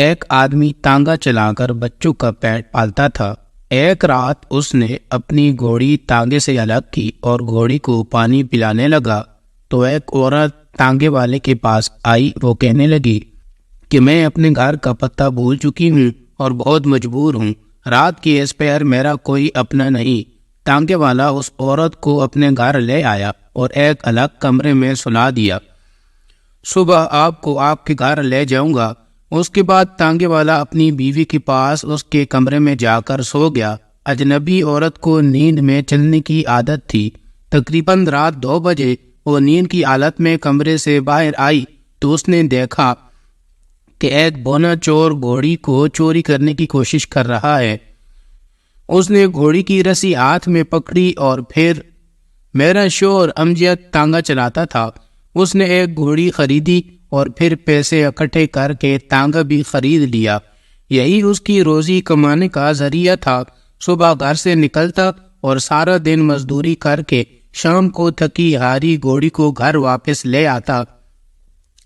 ایک آدمی تانگا چلا کر بچوں کا پیٹ پالتا تھا۔ ایک رات اس نے اپنی گھوڑی تانگے سے الگ کی اور گھوڑی کو پانی پلانے لگا تو ایک عورت تانگے والے کے پاس آئی۔ وہ کہنے لگی کہ میں اپنے گھر کا پتہ بھول چکی ہوں اور بہت مجبور ہوں۔ رات کی اس پہر میرا کوئی اپنا نہیں۔ تانگے والا اس عورت کو اپنے گھر لے آیا اور ایک الگ کمرے میں سلا دیا۔ صبح آپ کو آپ کے گھر لے جاؤں گا۔ اس کے بعد تانگے والا اپنی بیوی کے پاس اس کے کمرے میں جا کر سو گیا۔ اجنبی عورت کو نیند میں چلنے کی عادت تھی۔ تقریباً رات 2 بجے وہ نیند کی حالت میں کمرے سے باہر آئی تو اس نے دیکھا کہ ایک بونا چور گھوڑی کو چوری کرنے کی کوشش کر رہا ہے۔ اس نے گھوڑی کی رسی ہاتھ میں پکڑی اور پھر میرا شوہر امجد تانگا چلاتا تھا۔ اس نے ایک گھوڑی خریدی اور پھر پیسے اکٹھے کر کے تانگا بھی خرید لیا۔ یہی اس کی روزی کمانے کا ذریعہ تھا۔ صبح گھر سے نکلتا اور سارا دن مزدوری کر کے شام کو تھکی ہاری گھوڑی کو گھر واپس لے آتا۔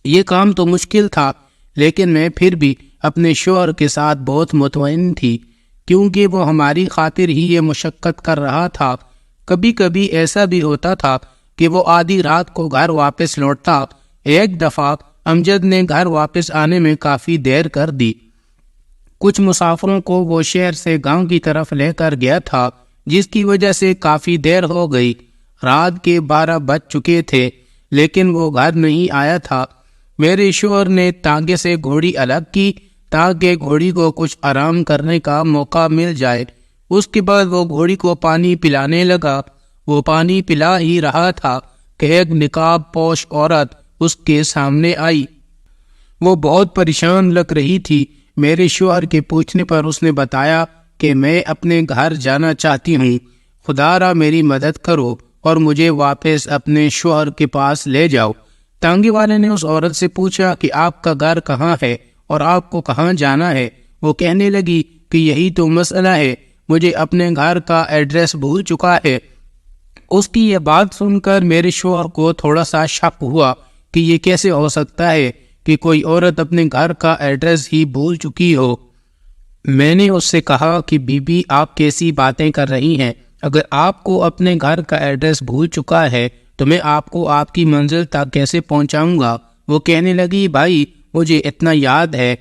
یہ کام تو مشکل تھا لیکن میں پھر بھی اپنے شوہر کے ساتھ بہت مطمئن تھی کیونکہ وہ ہماری خاطر ہی یہ مشقت کر رہا تھا۔ کبھی کبھی ایسا بھی ہوتا تھا کہ وہ آدھی رات کو گھر واپس لوٹتا۔ ایک دفعہ امجد نے گھر واپس آنے میں کافی دیر کر دی۔ کچھ مسافروں کو وہ شہر سے گاؤں کی طرف لے کر گیا تھا جس کی وجہ سے کافی دیر ہو گئی۔ رات کے 12 بج چکے تھے لیکن وہ گھر نہیں آیا تھا۔ میرے شوہر نے تانگے سے گھوڑی الگ کی تاکہ گھوڑی کو کچھ آرام کرنے کا موقع مل جائے۔ اس کے بعد وہ گھوڑی کو پانی پلانے لگا۔ وہ پانی پلا ہی رہا تھا کہ ایک نقاب پوش عورت اس کے سامنے آئی۔ وہ بہت پریشان لگ رہی تھی۔ میرے شوہر کے پوچھنے پر اس نے بتایا کہ میں اپنے گھر جانا چاہتی ہوں، خدا را میری مدد کرو اور مجھے واپس اپنے شوہر کے پاس لے جاؤ۔ تانگے والے نے اس عورت سے پوچھا کہ آپ کا گھر کہاں ہے اور آپ کو کہاں جانا ہے؟ وہ کہنے لگی کہ یہی تو مسئلہ ہے، مجھے اپنے گھر کا ایڈریس بھول چکا ہے۔ اس کی یہ بات سن کر میرے شوہر کو تھوڑا سا شک ہوا کہ یہ کیسے ہو سکتا ہے کہ کوئی عورت اپنے گھر کا ایڈریس ہی بھول چکی ہو۔ میں نے اس سے کہا کہ بی بی آپ کیسی باتیں کر رہی ہیں؟ اگر آپ کو اپنے گھر کا ایڈریس بھول چکا ہے تو میں آپ کو آپ کی منزل تک کیسے پہنچاؤں گا؟ وہ کہنے لگی بھائی مجھے اتنا یاد ہے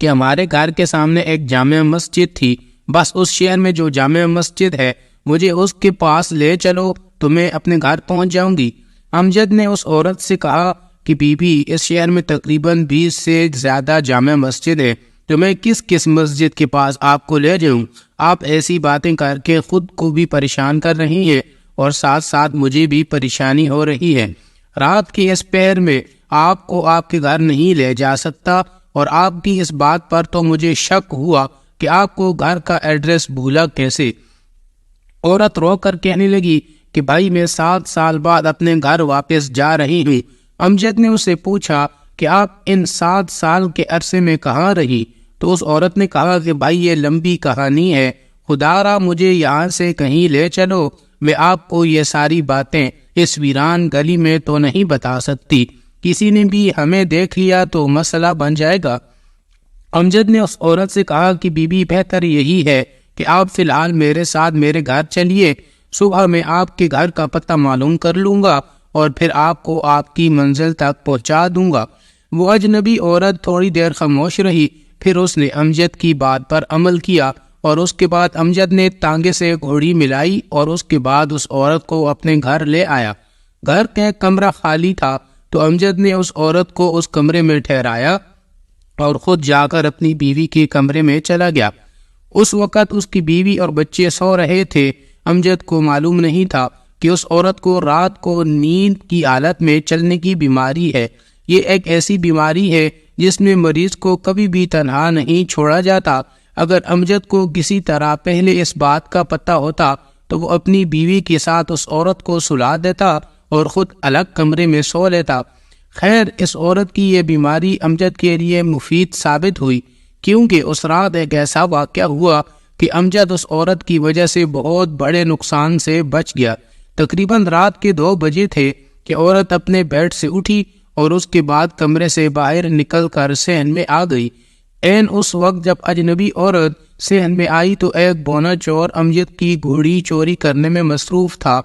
کہ ہمارے گھر کے سامنے ایک جامع مسجد تھی، بس اس شہر میں جو جامع مسجد ہے مجھے اس کے پاس لے چلو تو میں اپنے گھر پہنچ جاؤں گی۔ امجد نے اس عورت سے کہا کہ بی بی اس شہر میں تقریباً 20 سے زیادہ جامع مسجد ہے تو میں کس مسجد کے پاس آپ کو لے جاؤں؟ آپ ایسی باتیں کر کے خود کو بھی پریشان کر رہی ہیں اور ساتھ ساتھ مجھے بھی پریشانی ہو رہی ہے۔ رات کی اس پہر میں آپ کو آپ کے گھر نہیں لے جا سکتا اور آپ کی اس بات پر تو مجھے شک ہوا کہ آپ کو گھر کا ایڈریس بھولا کیسے؟ عورت رو کر کہنے لگی کہ بھائی میں 7 سال بعد اپنے گھر واپس جا رہی ہوں۔ امجد نے اس سے پوچھا کہ آپ ان 7 سال کے عرصے میں کہاں رہی؟ تو اس عورت نے کہا کہ بھائی یہ لمبی کہانی ہے، خدا را مجھے یہاں سے کہیں لے چلو، میں آپ کو یہ ساری باتیں اس ویران گلی میں تو نہیں بتا سکتی، کسی نے بھی ہمیں دیکھ لیا تو مسئلہ بن جائے گا۔ امجد نے اس عورت سے کہا کہ بی بی بہتر یہی ہے کہ آپ فی الحال میرے ساتھ میرے گھر چلیے، صبح میں آپ کے گھر کا پتہ معلوم کر لوں گا اور پھر آپ کو آپ کی منزل تک پہنچا دوں گا۔ وہ اجنبی عورت تھوڑی دیر خاموش رہی، پھر اس نے امجد کی بات پر عمل کیا اور اس کے بعد امجد نے تانگے سے گھوڑی ملائی اور اس کے بعد اس عورت کو اپنے گھر لے آیا۔ گھر کا ایک کمرہ خالی تھا تو امجد نے اس عورت کو اس کمرے میں ٹھہرایا اور خود جا کر اپنی بیوی کے کمرے میں چلا گیا۔ اس وقت اس کی بیوی اور بچے سو رہے تھے۔ امجد کو معلوم نہیں تھا کہ اس عورت کو رات کو نیند کی حالت میں چلنے کی بیماری ہے۔ یہ ایک ایسی بیماری ہے جس میں مریض کو کبھی بھی تنہا نہیں چھوڑا جاتا۔ اگر امجد کو کسی طرح پہلے اس بات کا پتہ ہوتا تو وہ اپنی بیوی کے ساتھ اس عورت کو سلا دیتا اور خود الگ کمرے میں سو لیتا۔ خیر اس عورت کی یہ بیماری امجد کے لیے مفید ثابت ہوئی کیونکہ اس رات ایک ایسا واقعہ ہوا کہ امجد اس عورت کی وجہ سے بہت بڑے نقصان سے بچ گیا۔ تقریباً رات کے 2 بجے تھے کہ عورت اپنے بیڈ سے اٹھی اور اس کے بعد کمرے سے باہر نکل کر صحن میں آ گئی۔ این اس وقت جب اجنبی عورت صحن میں آئی تو ایک بونا چور امجد کی گھوڑی چوری کرنے میں مصروف تھا۔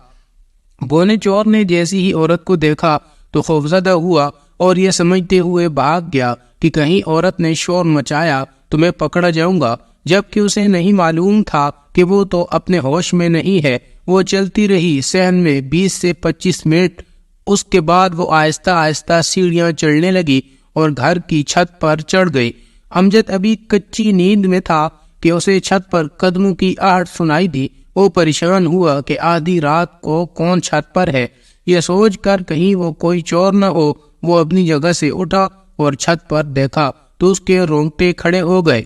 بونے چور نے جیسی ہی عورت کو دیکھا تو خوفزدہ ہوا اور یہ سمجھتے ہوئے بھاگ گیا کہ کہیں عورت نے شور مچایا تو میں پکڑا جاؤں گا، جبکہ اسے نہیں معلوم تھا کہ وہ تو اپنے ہوش میں نہیں ہے۔ وہ چلتی رہی صحن میں 20 سے 25 منٹ۔ اس کے بعد وہ آہستہ آہستہ سیڑھیاں چڑھنے لگی اور گھر کی چھت پر چڑھ گئی۔ امجد ابھی کچی نیند میں تھا کہ اسے چھت پر قدموں کی آہٹ سنائی دی۔ وہ پریشان ہوا کہ آدھی رات کو کون چھت پر ہے۔ یہ سوچ کر کہیں وہ کوئی چور نہ ہو، وہ اپنی جگہ سے اٹھا اور چھت پر دیکھا تو اس کے رونگٹے کھڑے ہو گئے۔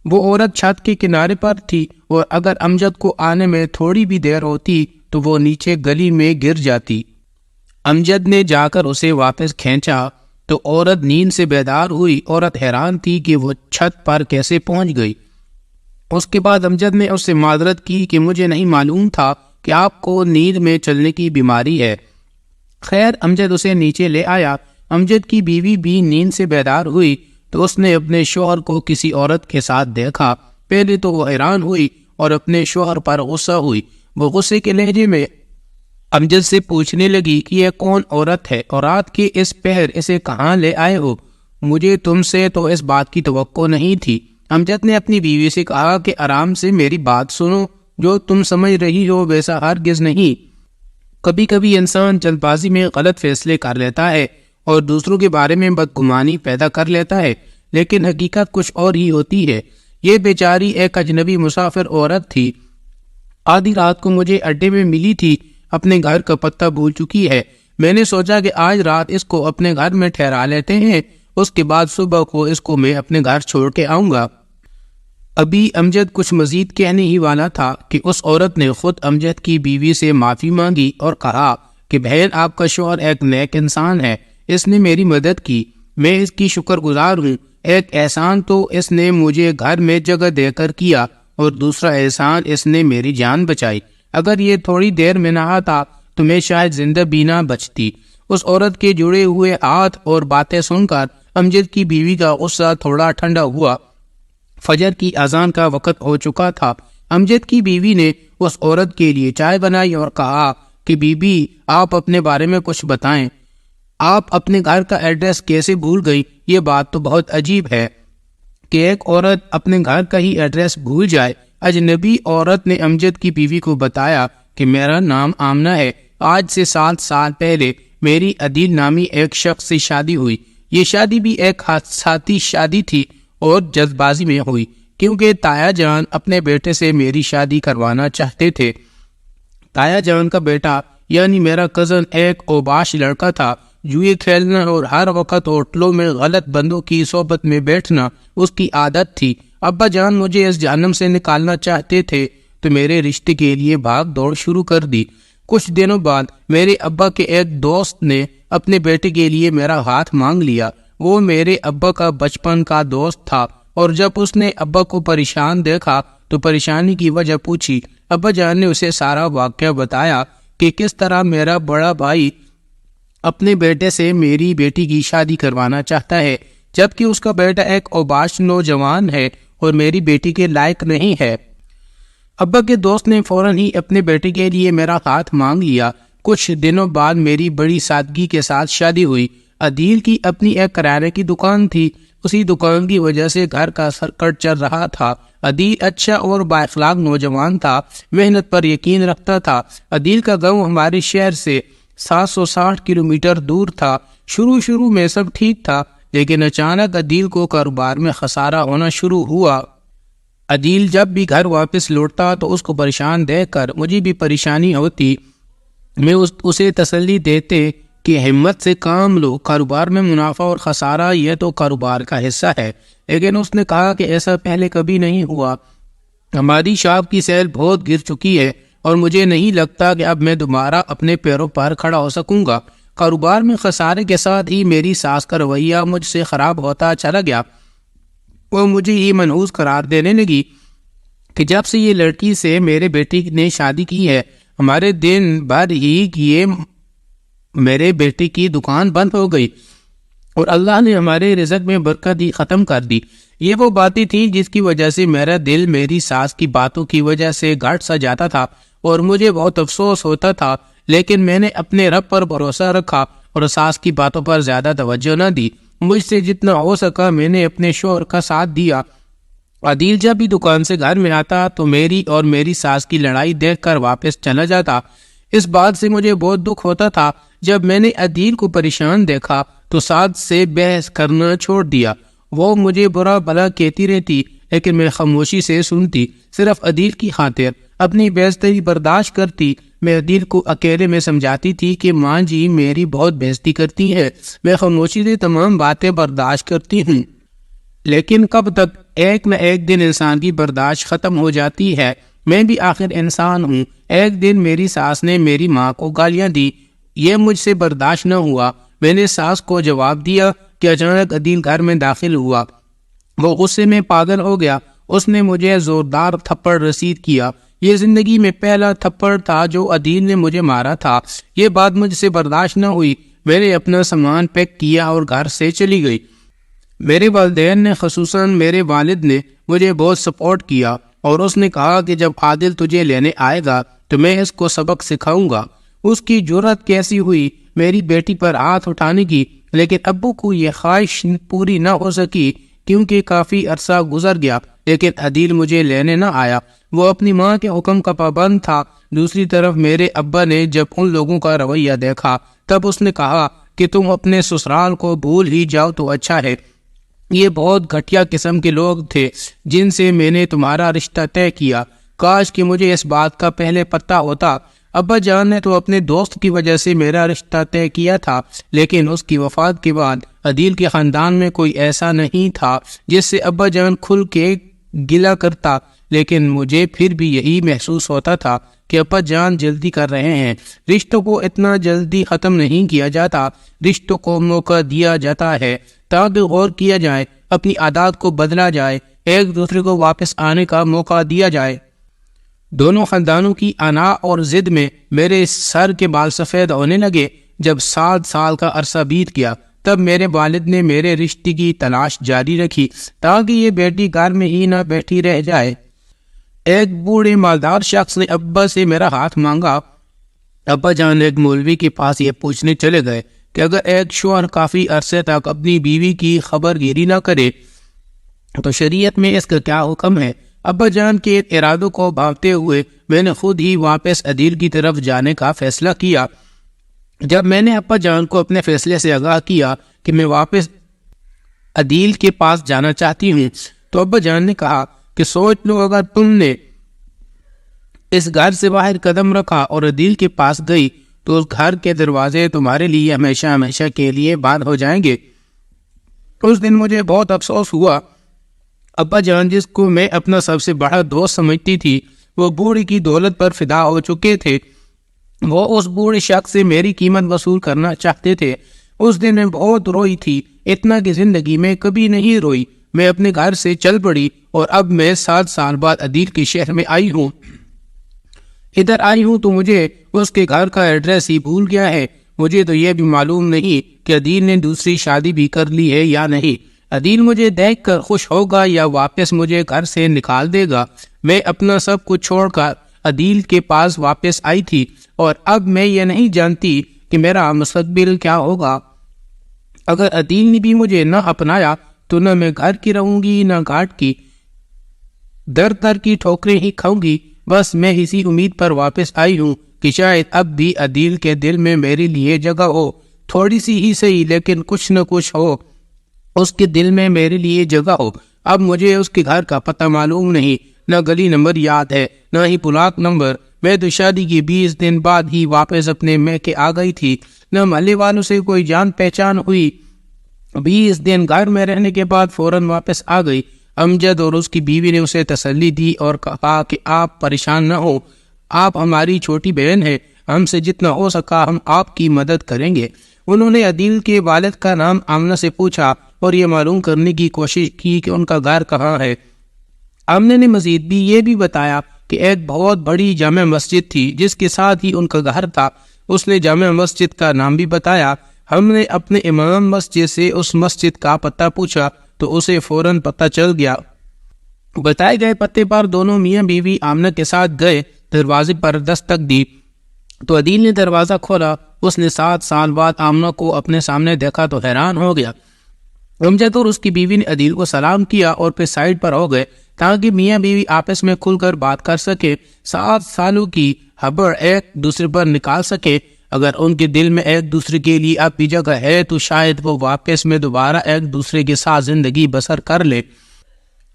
وہ عورت چھت کے کنارے پر تھی اور اگر امجد کو آنے میں تھوڑی بھی دیر ہوتی تو وہ نیچے گلی میں گر جاتی۔ امجد نے جا کر اسے واپس کھینچا تو عورت نیند سے بیدار ہوئی۔ عورت حیران تھی کہ وہ چھت پر کیسے پہنچ گئی۔ اس کے بعد امجد نے اس سے معذرت کی کہ مجھے نہیں معلوم تھا کہ آپ کو نیند میں چلنے کی بیماری ہے۔ خیر، امجد اسے نیچے لے آیا۔ امجد کی بیوی بھی نیند سے بیدار ہوئی تو اس نے اپنے شوہر کو کسی عورت کے ساتھ دیکھا۔ پہلے تو وہ حیران ہوئی اور اپنے شوہر پر غصہ ہوئی۔ وہ غصے کے لہجے میں امجد سے پوچھنے لگی کہ یہ کون عورت ہے اور رات کے اس پہر اسے کہاں لے آئے ہو؟ مجھے تم سے تو اس بات کی توقع نہیں تھی۔ امجد نے اپنی بیوی سے کہا کہ آرام سے میری بات سنو، جو تم سمجھ رہی ہو ویسا ہرگز نہیں۔ کبھی کبھی انسان جلد بازی میں غلط فیصلے کر لیتا ہے اور دوسروں کے بارے میں بدگمانی پیدا کر لیتا ہے، لیکن حقیقت کچھ اور ہی ہوتی ہے۔ یہ بیچاری ایک اجنبی مسافر عورت تھی۔ آدھی رات کو مجھے اڈے میں ملی تھی، اپنے گھر کا پتہ بھول چکی ہے۔ میں نے سوچا کہ آج رات اس کو اپنے گھر میں ٹھہرا لیتے ہیں، اس کے بعد صبح کو اس کو میں اپنے گھر چھوڑ کے آؤں گا۔ ابھی امجد کچھ مزید کہنے ہی والا تھا کہ اس عورت نے خود امجد کی بیوی سے معافی مانگی اور کہا کہ بہن، آپ کا شوہر ایک نیک انسان ہے، اس نے میری مدد کی، میں اس کی شکر گزار ہوں۔ ایک احسان تو اس نے مجھے گھر میں جگہ دے کر کیا اور دوسرا احسان اس نے میری جان بچائی۔ اگر یہ تھوڑی دیر میں نہ آتا تو میں شاید زندہ بھی نہ بچتی۔ اس عورت کے جڑے ہوئے ہاتھ اور باتیں سن کر امجد کی بیوی کا غصہ تھوڑا ٹھنڈا ہوا۔ فجر کی اذان کا وقت ہو چکا تھا۔ امجد کی بیوی نے اس عورت کے لیے چائے بنائی اور کہا کہ بی بی، آپ اپنے بارے میں کچھ بتائیں، آپ اپنے گھر کا ایڈریس کیسے بھول گئی؟ یہ بات تو بہت عجیب ہے کہ ایک عورت اپنے گھر کا ہی ایڈریس بھول جائے۔ اجنبی عورت نے امجد کی بیوی کو بتایا کہ میرا نام آمنہ ہے، آج سے 7 سال پہلے میری عدیل نامی ایک شخص سے شادی ہوئی۔ یہ شادی بھی ایک حادثاتی شادی تھی اور جلد بازی میں ہوئی، کیونکہ تایا جان اپنے بیٹے سے میری شادی کروانا چاہتے تھے۔ تایا جان کا بیٹا یعنی میرا کزن ایک اوباش لڑکا تھا۔ جوئے کھیلنا اور ہر وقت ہوٹلوں میں غلط بندوں کی صحبت میں بیٹھنا اس کی عادت تھی۔ ابا جان مجھے اس جہنم سے نکالنا چاہتے تھے تو میرے رشتے کے لیے بھاگ دوڑ شروع کر دی۔ کچھ دنوں بعد میرے ابا کے ایک دوست نے اپنے بیٹے کے لیے میرا ہاتھ مانگ لیا۔ وہ میرے ابا کا بچپن کا دوست تھا اور جب اس نے ابا کو پریشان دیکھا تو پریشانی کی وجہ پوچھی۔ ابا جان نے اسے سارا واقعہ بتایا کہ کس طرح میرا بڑا بھائی اپنے بیٹے سے میری بیٹی کی شادی کروانا چاہتا ہے، جبکہ اس کا بیٹا ایک اوباش نوجوان ہے اور میری بیٹی کے لائق نہیں ہے۔ ابا کے دوست نے فوراً ہی اپنے بیٹے کے لیے میرا ہاتھ مانگ لیا۔ کچھ دنوں بعد میری بڑی سادگی کے ساتھ شادی ہوئی۔ عدیل کی اپنی ایک کرانے کی دکان تھی، اسی دکان کی وجہ سے گھر کا سرکٹ چل رہا تھا۔ عدیل اچھا اور بااخلاق نوجوان تھا، محنت پر یقین رکھتا تھا۔ عدیل کا گاؤں ہمارے شہر سے 760 کلومیٹر دور تھا۔ شروع میں سب ٹھیک تھا، لیکن اچانک عدیل کو کاروبار میں خسارہ ہونا شروع ہوا۔ عدیل جب بھی گھر واپس لوٹتا تو اس کو پریشان دیکھ کر مجھے بھی پریشانی ہوتی۔ میں اسے تسلی دیتے کہ ہمت سے کام لو، کاروبار میں منافع اور خسارہ یہ تو کاروبار کا حصہ ہے، لیکن اس نے کہا کہ ایسا پہلے کبھی نہیں ہوا۔ ہماری شاپ کی سیل بہت گر چکی ہے اور مجھے نہیں لگتا کہ اب میں دوبارہ اپنے پیروں پر کھڑا ہو سکوں گا۔ کاروبار میں خسارے کے ساتھ ہی میری ساس کا رویہ مجھ سے خراب ہوتا چلا گیا۔ وہ مجھے یہ منحوس قرار دینے لگی کہ جب سے یہ لڑکی سے میرے بیٹی نے شادی کی ہے، ہمارے دن بھر ہی یہ میرے بیٹے کی دکان بند ہو گئی۔ اور اللہ نے ہمارے رزق میں برکت ہی ختم کر دی۔ یہ وہ باتیں تھیں جس کی وجہ سے میرا دل میری ساس کی باتوں کی وجہ سے گھٹ سا جاتا تھا اور مجھے بہت افسوس ہوتا تھا، لیکن میں نے اپنے رب پر بھروسہ رکھا اور ساس کی باتوں پر زیادہ توجہ نہ دی۔ مجھ سے جتنا ہو سکا میں نے اپنے شوہر کا ساتھ دیا۔ عدیل جب بھی دکان سے گھر میں آتا تو میری اور میری ساس کی لڑائی دیکھ کر واپس چلا جاتا۔ اس بات سے مجھے بہت دکھ ہوتا تھا۔ جب میں نے عدیل کو پریشان دیکھا تو ساتھ سے بحث کرنا چھوڑ دیا۔ وہ مجھے برا بھلا کہتی رہتی لیکن میں خاموشی سے سنتی، صرف عدیل کی خاطر اپنی بےعزتی برداشت کرتی۔ میں عدیل کو اکیلے میں سمجھاتی تھی کہ ماں جی میری بہت بےعزتی کرتی ہے، میں خاموشی سے تمام باتیں برداشت کرتی ہوں، لیکن کب تک؟ ایک نہ ایک دن انسان کی برداشت ختم ہو جاتی ہے۔ میں بھی آخر انسان ہوں۔ ایک دن میری ساس نے میری ماں کو گالیاں دی، یہ مجھ سے برداشت نہ ہوا۔ میں نے ساس کو جواب دیا کہ اچانک عدیل گھر میں داخل ہوا۔ وہ غصے میں پاگل ہو گیا۔ اس نے مجھے زوردار تھپڑ رسید کیا۔ یہ زندگی میں پہلا تھپڑ تھا جو عدیل نے مجھے مارا تھا۔ یہ بات مجھ سے برداشت نہ ہوئی۔ میں نے اپنا سامان پیک کیا اور گھر سے چلی گئی۔ میرے والدین نے، خصوصاً میرے والد نے مجھے بہت سپورٹ کیا اور اس نے کہا کہ جب عادل تجھے لینے آئے گا تو میں اس کو سبق سکھاؤں گا۔ اس کی جرأت کیسی ہوئی میری بیٹی پر ہاتھ اٹھانے کی، لیکن ابو کو یہ خواہش پوری نہ ہو سکی کیونکہ کافی عرصہ گزر گیا، لیکن عدیل مجھے لینے نہ آیا۔ وہ اپنی ماں کے حکم کا پابند تھا۔ دوسری طرف میرے ابا نے جب ان لوگوں کا رویہ دیکھا تب اس نے کہا کہ تم اپنے سسرال کو بھول ہی جاؤ تو اچھا ہے۔ یہ بہت گھٹیا قسم کے لوگ تھے جن سے میں نے تمہارا رشتہ طے کیا۔ کاش کہ مجھے اس بات کا پہلے پتہ ہوتا۔ ابا جان نے تو اپنے دوست کی وجہ سے میرا رشتہ طے کیا تھا، لیکن اس کی وفات کے بعد عدیل کے خاندان میں کوئی ایسا نہیں تھا جس سے ابا جان کھل کے گلہ کرتا، لیکن مجھے پھر بھی یہی محسوس ہوتا تھا کہ ابا جان جلدی کر رہے ہیں۔ رشتوں کو اتنا جلدی ختم نہیں کیا جاتا، رشتوں کو موقع دیا جاتا ہے تاکہ غور کیا جائے، اپنی عادات کو بدلا جائے، ایک دوسرے کو واپس آنے کا موقع دیا جائے۔ دونوں خاندانوں کی انا اور ضد میں میرے سر کے بال سفید ہونے لگے۔ جب 7 سال کا عرصہ بیت گیا تب میرے والد نے میرے رشتے کی تلاش جاری رکھی تاکہ یہ بیٹی گھر میں ہی نہ بیٹھی رہ جائے۔ ایک بوڑھے مالدار شخص نے ابا سے میرا ہاتھ مانگا۔ ابا جان ایک مولوی کے پاس یہ پوچھنے چلے گئے کہ اگر ایک شوہر کافی عرصے تک اپنی بیوی کی خبر گیری نہ کرے تو شریعت میں اس کا کیا حکم ہے؟ ابا جان کے ارادوں کو بھانپتے ہوئے میں نے خود ہی واپس عدیل کی طرف جانے کا فیصلہ کیا۔ جب میں نے ابا جان کو اپنے فیصلے سے آگاہ کیا کہ میں واپس عدیل کے پاس جانا چاہتی ہوں تو ابا جان نے کہا کہ سوچ لو، اگر تم نے اس گھر سے باہر قدم رکھا اور عدیل کے پاس گئی تو اس گھر کے دروازے تمہارے لیے ہمیشہ ہمیشہ کے لیے بند ہو جائیں گے۔ اس دن مجھے بہت افسوس ہوا۔ ابا جان جس کو میں اپنا سب سے بڑا دوست سمجھتی تھی، وہ بوڑھی کی دولت پر فدا ہو چکے تھے۔ وہ اس بوڑھے شخص سے میری قیمت وصول کرنا چاہتے تھے۔ اس دن میں بہت روئی تھی، اتنا کہ زندگی میں کبھی نہیں روئی۔ میں اپنے گھر سے چل پڑی اور اب میں 7 سال بعد عدیل کے شہر میں آئی ہوں۔ ادھر آئی ہوں تو مجھے اس کے گھر کا ایڈریس ہی بھول گیا ہے۔ مجھے تو یہ بھی معلوم نہیں کہ عدیل نے دوسری شادی بھی کر لی ہے یا نہیں۔ عدیل مجھے دیکھ کر خوش ہوگا یا واپس مجھے گھر سے نکال دے گا۔ میں اپنا سب کچھ چھوڑ کر عدیل کے پاس واپس آئی تھی اور اب میں یہ نہیں جانتی کہ میرا مستقبل کیا ہوگا۔ اگر عدیل نے بھی مجھے نہ اپنایا تو نہ میں گھر کی رہوں گی نہ گھاٹ کی، در در کی ٹھوکریں ہی کھاؤں گی۔ بس میں اسی امید پر واپس آئی ہوں کہ شاید اب بھی عدیل کے دل میں میرے لیے جگہ ہو، تھوڑی سی ہی صحیح لیکن کچھ نہ کچھ ہو، اس کے دل میں میرے لیے جگہ ہو۔ اب مجھے اس کے گھر کا پتہ معلوم نہیں، نہ گلی نمبر یاد ہے نہ ہی پلاٹ نمبر۔ میں تو شادی کے 20 دن بعد ہی واپس اپنے میکے آ گئی تھی، نہ محلے والوں سے کوئی جان پہچان ہوئی۔ 20 دن گھر میں رہنے کے بعد فوراً واپس آ گئی۔ امجد اور اس کی بیوی نے اسے تسلی دی اور کہا کہ آپ پریشان نہ ہو، آپ ہماری چھوٹی بہن ہیں، ہم سے جتنا ہو سکا ہم آپ کی مدد کریں گے۔ انہوں نے عدیل کے والد کا نام آمنہ سے پوچھا اور یہ معلوم کرنے کی کوشش کی کہ ان کا گھر کہاں ہے۔ آمنہ نے مزید بھی یہ بھی بتایا کہ ایک بہت بڑی جامع مسجد تھی جس کے ساتھ ہی ان کا گھر تھا۔ اس نے جامع مسجد کا نام بھی بتایا۔ ہم نے اپنے امام مسجد سے اس مسجد کا پتہ پوچھا تو اسے فوراً پتہ چل گیا۔ بتائے گئے پتے پر دونوں میاں بیوی آمنہ کے ساتھ گئے، دروازے پر دستک دی تو عدیل نے دروازہ کھولا۔ اس نے 7 سال بعد آمنہ کو اپنے سامنے دیکھا تو حیران ہو گیا۔ امجد اور اس کی بیوی نے عدیل کو سلام کیا اور پھر سائڈ پر ہو گئے تاکہ میاں بیوی آپس میں کھل کر بات کر سکے، 7 سالوں کی حبر ایک دوسرے پر نکال سکے۔ اگر ان کے دل میں ایک دوسرے کے لیے اب بھی جگہ ہے تو شاید وہ واپس میں دوبارہ ایک دوسرے کے ساتھ زندگی بسر کر لے،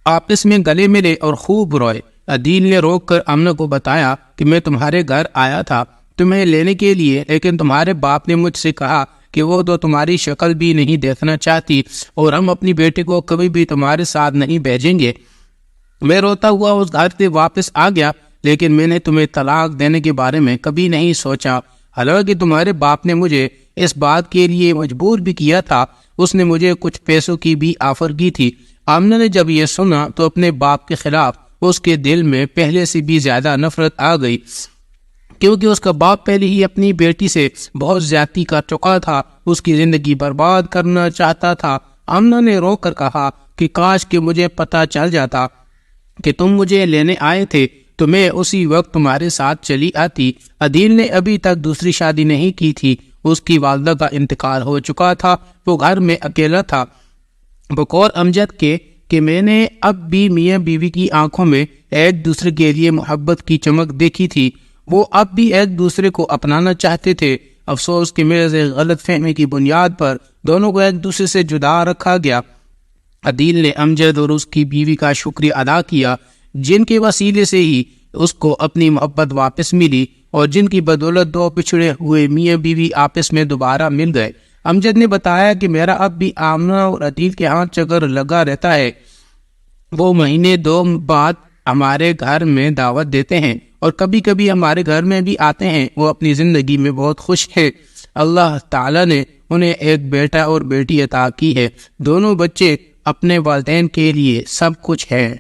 آپس میں گلے ملے اور خوب روئے۔ عدیل نے روک کر آمنہ کو بتایا کہ میں تمہارے گھر آیا تھا تمہیں لینے کے لیے، لیکن تمہارے باپ نے مجھ سے کہا کہ وہ تو تمہاری شکل بھی نہیں دیکھنا چاہتی اور ہم اپنی بیٹی کو کبھی بھی تمہارے ساتھ نہیں بھیجیں گے۔ میں روتا ہوا اس گھر سے واپس آ گیا، لیکن میں نے تمہیں طلاق دینے کے بارے میں کبھی نہیں سوچا، حالانکہ تمہارے باپ نے مجھے اس بات کے لیے مجبور بھی کیا تھا۔ اس نے مجھے کچھ پیسوں کی بھی آفر کی تھی۔ آمنہ نے جب یہ سنا تو اپنے باپ کے خلاف اس کے دل میں پہلے سے بھی زیادہ نفرت آ گئی، کیونکہ اس کا باپ پہلے ہی اپنی بیٹی سے بہت زیادتی کر چکا تھا، اس کی زندگی برباد کرنا چاہتا تھا۔ آمنہ نے رو کر کہا کہ کاش کہ مجھے پتہ چل جاتا کہ تم مجھے لینے آئے تھے تو میں اسی وقت تمہارے ساتھ چلی آتی۔ عدیل نے ابھی تک دوسری شادی نہیں کی تھی، اس کی والدہ کا انتقال ہو چکا تھا، وہ گھر میں اکیلا تھا۔ بقول امجد کے کہ میں نے اب بھی میاں بیوی کی آنکھوں میں ایک دوسرے کے لیے محبت کی چمک دیکھی تھی، وہ اب بھی ایک دوسرے کو اپنانا چاہتے تھے۔ افسوس کہ محض غلط فہمی کی بنیاد پر دونوں کو ایک دوسرے سے جدا رکھا گیا۔ عدیل نے امجد اور اس کی بیوی کا شکریہ ادا کیا، جن کے وسیلے سے ہی اس کو اپنی محبت واپس ملی اور جن کی بدولت دو پچھڑے ہوئے میاں بیوی آپس میں دوبارہ مل گئے۔ امجد نے بتایا کہ میرا اب بھی آمنہ اور عدیل کے ہاتھ چکر لگا رہتا ہے، وہ مہینے 2 بعد ہمارے گھر میں دعوت دیتے ہیں اور کبھی کبھی ہمارے گھر میں بھی آتے ہیں۔ وہ اپنی زندگی میں بہت خوش ہے، اللہ تعالیٰ نے انہیں ایک بیٹا اور بیٹی عطا کی ہے، دونوں بچے اپنے والدین کے لیے سب کچھ ہے۔